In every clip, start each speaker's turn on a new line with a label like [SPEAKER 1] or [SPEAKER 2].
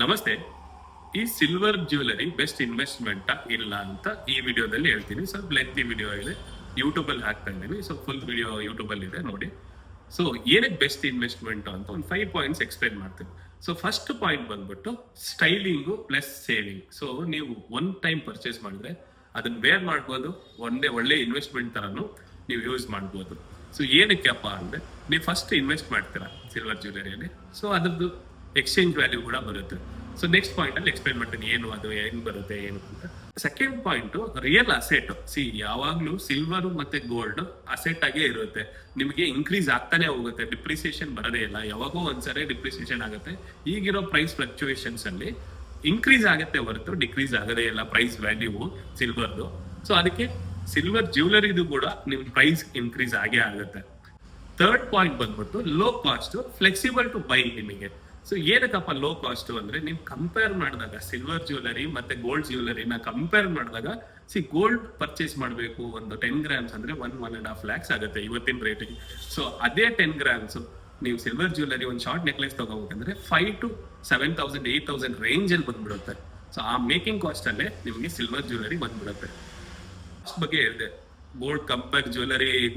[SPEAKER 1] ನಮಸ್ತೆ. ಈ silver jewellery best investment ಇಲ್ಲ ಅಂತ ಈ ವಿಡಿಯೋದಲ್ಲಿ ಹೇಳ್ತೀನಿ. ಸ್ವಲ್ಪ ಲೆಂತಿ ವಿಡಿಯೋ ಇದೆ, ಯೂಟ್ಯೂಬ್ ಅಲ್ಲಿ ಹಾಕ್ತಾ ಇದ್ದೀನಿ. ಸೊ ಫುಲ್ ವಿಡಿಯೋ ಯೂಟ್ಯೂಬ್ ಅಲ್ಲಿ ಇದೆ, ನೋಡಿ. ಸೊ ಏನಕ್ಕೆ ಬೆಸ್ಟ್ ಇನ್ವೆಸ್ಟ್ಮೆಂಟ್ ಅಂತ ಒಂದು 5 ಪಾಯಿಂಟ್ಸ್ ಎಕ್ಸ್ಪ್ಲೈನ್ ಮಾಡ್ತೀನಿ. ಸೊ ಫಸ್ಟ್ ಪಾಯಿಂಟ್ ಬಂದ್ಬಿಟ್ಟು ಸ್ಟೈಲಿಂಗು ಪ್ಲಸ್ ಸೇವಿಂಗ್. ಸೊ ನೀವು ಒನ್ ಟೈಮ್ ಪರ್ಚೇಸ್ ಮಾಡಿದ್ರೆ ಅದನ್ನ ವೇರ್ ಮಾಡ್ಬೋದು, ಒಳ್ಳೆ ಇನ್ವೆಸ್ಟ್ಮೆಂಟ್ ತರನು ನೀವು ಯೂಸ್ ಮಾಡ್ಬೋದು. ಸೊ ಏನಕ್ಕೆಪ್ಪ ಅಂದ್ರೆ ನೀವು ಫಸ್ಟ್ ಇನ್ವೆಸ್ಟ್ ಮಾಡ್ತೀರಾ ಸಿಲ್ವರ್ ಜ್ಯುವೆಲರಿಯಲ್ಲಿ, ಸೊ ಅದ್ರದ್ದು ಎಕ್ಸ್ಚೇಂಜ್ ವ್ಯಾಲ್ಯೂ ಕೂಡ ಬರುತ್ತೆ. ಸೊ ನೆಕ್ಸ್ಟ್ ಪಾಯಿಂಟ್ ಅಲ್ಲಿ ಎಕ್ಸ್ಪ್ಲೈನ್ ಮಾಡ್ತೀನಿ ಏನು ಅದು ಹೆಂಗ್ ಬರುತ್ತೆ ಏನು ಅಂತ. Second point real asset. ಯಾವಾಗ್ಲೂ ಸಿಲ್ವರ್ ಮತ್ತೆ ಗೋಲ್ಡ್ ಅಸೆಟ್ ಆಗೇ ಇರುತ್ತೆ, ನಿಮಗೆ ಇನ್ಕ್ರೀಸ್ ಆಗ್ತಾನೆ ಹೋಗುತ್ತೆ, ಡಿಪ್ರಿಸಿಯೇಷನ್ ಬರೋದೇ ಇಲ್ಲ. ಯಾವಾಗೋ ಒಂದ್ಸರಿ ಡಿಪ್ರಿಸಿಯೇಷನ್ ಆಗುತ್ತೆ. ಈಗಿರೋ ಪ್ರೈಸ್ ಫ್ಲಕ್ಚುಯೇಷನ್ಸ್ ಅಲ್ಲಿ ಇನ್ಕ್ರೀಸ್ ಆಗುತ್ತೆ ಹೊರತು ಡಿಕ್ರೀಸ್ ಆಗೋದೇ ಇಲ್ಲ ಪ್ರೈಸ್ ವ್ಯಾಲ್ಯೂ ಸಿಲ್ವರ್ದು. ಸೊ ಅದಕ್ಕೆ ಸಿಲ್ವರ್ ಜ್ಯುವೆಲರಿದು ಕೂಡ ನಿಮ್ ಪ್ರೈಸ್ ಇನ್ಕ್ರೀಸ್ ಆಗೇ ಆಗುತ್ತೆ. ಥರ್ಡ್ ಪಾಯಿಂಟ್ ಬಂದ್ಬಿಟ್ಟು low cost, flexible to buy ನಿಮಗೆ. ಸೊ ಏನಕ್ಕಪ್ಪ ಲೋ ಕಾಸ್ಟ್ ಅಂದ್ರೆ, ನೀವು ಕಂಪೇರ್ ಮಾಡಿದಾಗ ಸಿಲ್ವರ್ ಜ್ಯುವೆಲರಿ ಮತ್ತೆ ಗೋಲ್ಡ್ ಜ್ಯುವೆಲರಿನ ಕಂಪೇರ್ ಮಾಡಿದಾಗ, ಗೋಲ್ಡ್ ಪರ್ಚೇಸ್ ಮಾಡಬೇಕು ಒಂದು 10 ಗ್ರಾಮ್ಸ್ ಅಂದ್ರೆ 1.5 lakhs ಆಗುತ್ತೆ ಇವತ್ತಿನ ರೇಟಿಗೆ. ಸೊ ಅದೇ 10 ಗ್ರಾಮ್ಸ್ ನೀವು ಸಿಲ್ವರ್ ಜ್ಯುವೆಲರಿ ಒಂದು ಶಾರ್ಟ್ ನೆಕ್ಲೆಸ್ ತಗೋಬೇಕಂದ್ರೆ 5 to 7,000 8,000 ರೇಂಜ್ ಅಲ್ಲಿ ಬಂದ್ಬಿಡುತ್ತೆ. ಸೊ ಆ ಮೇಕಿಂಗ್ ಕಾಸ್ಟ್ ಅಲ್ಲೇ ನಿಮಗೆ ಸಿಲ್ವರ್ ಜ್ಯುವೆಲರಿ ಬಂದ್ಬಿಡುತ್ತೆ. ಅಷ್ಟ್ ಬಗ್ಗೆ ಹೇಳಿದೆ.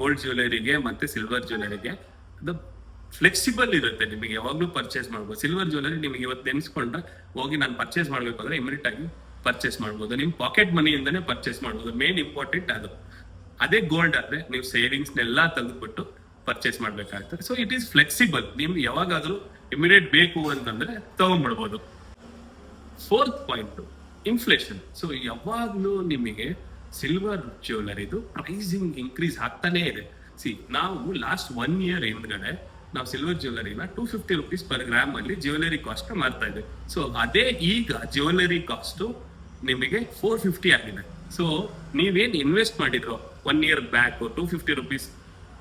[SPEAKER 1] ಗೋಲ್ಡ್ ಜ್ಯುವೆಲರಿಗೆ ಮತ್ತೆ ಸಿಲ್ವರ್ ಜ್ಯುವೆಲರಿಗೆ ಅದು ಫ್ಲೆಕ್ಸಿಬಲ್ ಇರುತ್ತೆ, ನಿಮಗೆ ಯಾವಾಗ್ಲೂ ಪರ್ಚೇಸ್ ಮಾಡ್ಬೋದು. ಸಿಲ್ವರ್ ಜ್ಯುವೆಲರಿ ನಿಮಗೆ ಇವತ್ತು ನೆನೆಸ್ಕೊಂಡ್ರೆ ಹೋಗಿ ನಾನು ಪರ್ಚೇಸ್ ಮಾಡ್ಬೇಕು ಅಂದ್ರೆ ಇಮಿಡಿಯೇಟ್ ಆಗಿ ಪರ್ಚೇಸ್ ಮಾಡ್ಬೋದು, ನಿಮ್ ಪಾಕೆಟ್ ಮನಿಯಿಂದನೇ ಪರ್ಚೇಸ್ ಮಾಡ್ಬೋದು. ಮೇನ್ ಇಂಪಾರ್ಟೆಂಟ್ ಅದು. ಅದೇ ಗೋಲ್ಡ್ ಆದ್ರೆ ನೀವು ಸೇವಿಂಗ್ಸ್ ನೆಲ್ಲ ತೆಗೆದ್ಬಿಟ್ಟು ಪರ್ಚೇಸ್ ಮಾಡ್ಬೇಕಾಗ್ತದೆ. ಸೊ ಇಟ್ ಈಸ್ ಫ್ಲೆಕ್ಸಿಬಲ್, ನಿಮ್ಗೆ ಯಾವಾಗಾದ್ರೂ ಇಮಿಡಿಯೇಟ್ ಬೇಕು ಅಂತಂದ್ರೆ ತಗೊಂಡ್ಬಿಡ್ಬೋದು. Fourth point inflation. ಸೊ ಯಾವಾಗ್ಲೂ ನಿಮಗೆ ಸಿಲ್ವರ್ ಜ್ಯುವೆಲರಿದು ಪ್ರೈಸಿಂಗ್ ಇನ್ಕ್ರೀಸ್ ಆಗ್ತಾನೆ ಇದೆ. ನಾವು ಲಾಸ್ಟ್ 1 year ಹಿಂದ್ಗಡೆ ನಾವು ಸಿಲ್ವರ್ ಜ್ಯುವೆಲರಿನ 250 rupees per ಗ್ರಾಮ್ ಅಲ್ಲಿ ಜ್ಯುವೆಲರಿ ಕಾಸ್ಟ್ ಮಾಡ್ತಾ ಇದ್ದೆ. ಸೊ ಅದೇ ಈಗ ಜ್ಯುವೆಲರಿ ಕಾಸ್ಟ್ ನಿಮಗೆ 450 ಆಗಿದೆ. ಸೊ ನೀವೇನ್ ಇನ್ವೆಸ್ಟ್ ಮಾಡಿದ್ರು 1 year back 250 rupees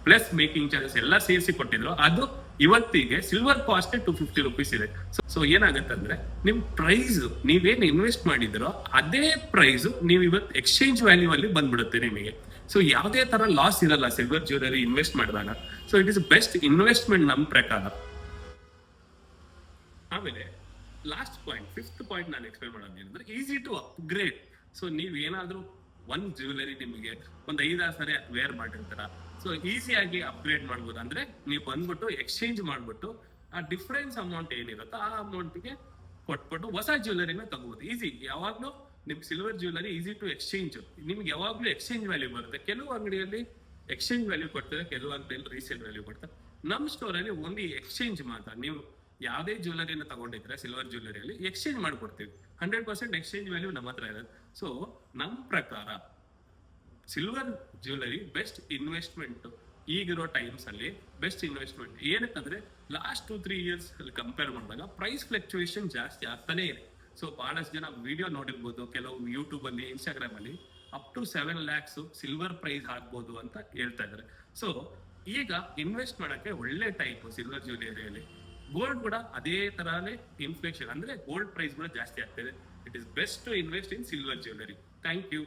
[SPEAKER 1] plus making charges ಎಲ್ಲ ಸೇರಿಸಿ ಕೊಟ್ಟಿದ್ರು, ಅದು ಇವತ್ತಿಗೆ ಸಿಲ್ವರ್ ಕಾಸ್ಟ್ 250 rupees ಇದೆ. ಸೊ ಏನಾಗುತ್ತೆ ಅಂದ್ರೆ ನಿಮ್ ಪ್ರೈಸ್ ನೀವೇನ್ ಇನ್ವೆಸ್ಟ್ ಮಾಡಿದ್ರೋ ಅದೇ ಪ್ರೈಸ್ ನೀವು ಇವತ್ತು ಎಕ್ಸ್ಚೇಂಜ್ ವ್ಯಾಲ್ಯೂ ಅಲ್ಲಿ ಬಂದ್ಬಿಡುತ್ತೆ ನಿಮಗೆ. ಸೊ ಯಾವುದೇ ತರ ಲಾಸ್ ಇರಲ್ಲ ಸಿಲ್ವರ್ ಜ್ಯುವೆಲರಿ ಇನ್ವೆಸ್ಟ್ ಮಾಡಿದಾಗ. So it is best investment ನಮ್ ಪ್ರಕಾರ. ಆಮೇಲೆ ಲಾಸ್ಟ್ ಪಾಯಿಂಟ್, ಫಿಫ್ತ್ ಪಾಯಿಂಟ್ ನಾನು ಎಕ್ಸ್ಪ್ಲೇನ್ ಮಾಡೋದೇನಂದ್ರೆ ಈಸಿ ಟು ಅಪ್ಗ್ರೇಡ್. ಸೊ ನೀವ್ ಏನಾದ್ರೂ ಒಂದ್ ಜ್ಯುವೆಲರಿ ನಿಮಗೆ ಒಂದ್ 5-6 ಸರಿ ವೇರ್ ಮಾಡಿರ್ತಾರ, ಸೊ ಈಸಿಯಾಗಿ ಅಪ್ಗ್ರೇಡ್ ಮಾಡ್ಬೋದು. ಅಂದ್ರೆ ನೀವು ಬಂದ್ಬಿಟ್ಟು ಎಕ್ಸ್ಚೇಂಜ್ ಮಾಡ್ಬಿಟ್ಟು ಆ ಡಿಫರೆನ್ಸ್ ಅಮೌಂಟ್ ಏನಿರುತ್ತೋ ಆ ಅಮೌಂಟ್ಗೆ ಕೊಟ್ಬಿಟ್ಟು ಹೊಸ ಜ್ಯುವೆಲರಿನ ತಗೋಬಹುದು. ಈಸಿ. ಯಾವಾಗ್ಲೂ ನಿಮ್ silver jewellery easy to exchange, ನಿಮ್ಗೆ ಯಾವಾಗ್ಲೂ ಎಕ್ಸ್ಚೇಂಜ್ ವ್ಯಾಲ್ಯೂ ಬರುತ್ತೆ. ಕೆಲವು ಅಂಗಡಿಯಲ್ಲಿ ಎಕ್ಸ್ಚೇಂಜ್ ವ್ಯಾಲ್ಯೂ ಕೊಡ್ತಾರೆ, ಕೆಲವು ಅಂಗಡಿಯಲ್ಲಿ ರೀಸೇಲ್ ವ್ಯಾಲ್ಯೂ ಕೊಡ್ತಾರೆ. ನಮ್ ಸ್ಟೋರ್ ಅಲ್ಲಿ ಓನ್ಲಿ ಎಕ್ಸ್ಚೇಂಜ್ ಮಾತ್ರ. ನೀವು ಯಾವುದೇ ಜ್ಯುವೆಲರಿನ ತಗೊಂಡಿದ್ರೆ ಸಿಲ್ವರ್ ಜ್ಯುವೆಲರಿಯಲ್ಲಿ ಎಕ್ಸ್ಚೇಂಜ್ ಮಾಡ್ಕೊಡ್ತೀವಿ. 100% ಎಕ್ಸ್ಚೇಂಜ್ ವ್ಯಾಲ್ಯೂ ನಮ್ಮ ಹತ್ರ ಇರೋದು. ಸೊ ನಮ್ ಪ್ರಕಾರ ಸಿಲ್ವರ್ ಜ್ಯುವೆಲರಿ ಬೆಸ್ಟ್ ಇನ್ವೆಸ್ಟ್ಮೆಂಟ್ ಈಗಿರೋ ಟೈಮ್ಸ್ ಅಲ್ಲಿ. ಬೆಸ್ಟ್ ಇನ್ವೆಸ್ಟ್ಮೆಂಟ್ ಏನಕ್ಕಂದ್ರೆ ಲಾಸ್ಟ್ 2-3 years ಅಲ್ಲಿ ಕಂಪೇರ್ ಮಾಡಿದಾಗ ಪ್ರೈಸ್ ಫ್ಲಕ್ಚುಯೇಷನ್ ಜಾಸ್ತಿ ಆಗ್ತಾನೆ ಇದೆ. ಸೊ ಬಹಳಷ್ಟು ಜನ ವಿಡಿಯೋ ನೋಡಿರ್ಬೋದು, ಕೆಲವು ಯೂಟ್ಯೂಬ್ ಅಲ್ಲಿ ಇನ್ಸ್ಟಾಗ್ರಾಮ್ ಅಲ್ಲಿ up to 7 lakhs silver price ಆಗ್ಬೋದು ಅಂತ ಹೇಳ್ತಾ ಇದಾರೆ. ಸೊ ಈಗ ಇನ್ವೆಸ್ಟ್ ಮಾಡಕ್ಕೆ ಒಳ್ಳೆ ಟೈಪ್ ಸಿಲ್ವರ್ ಜ್ಯುವೆಲರಿಯಲ್ಲಿ. ಗೋಲ್ಡ್ ಕೂಡ ಅದೇ ತರಾನೇ ಇನ್ಫ್ಲೇಷನ್ ಅಂದ್ರೆ ಗೋಲ್ಡ್ ಪ್ರೈಸ್ ಕೂಡ ಜಾಸ್ತಿ ಆಗ್ತಿದೆ. It is best to invest in silver jewellery. Thank you.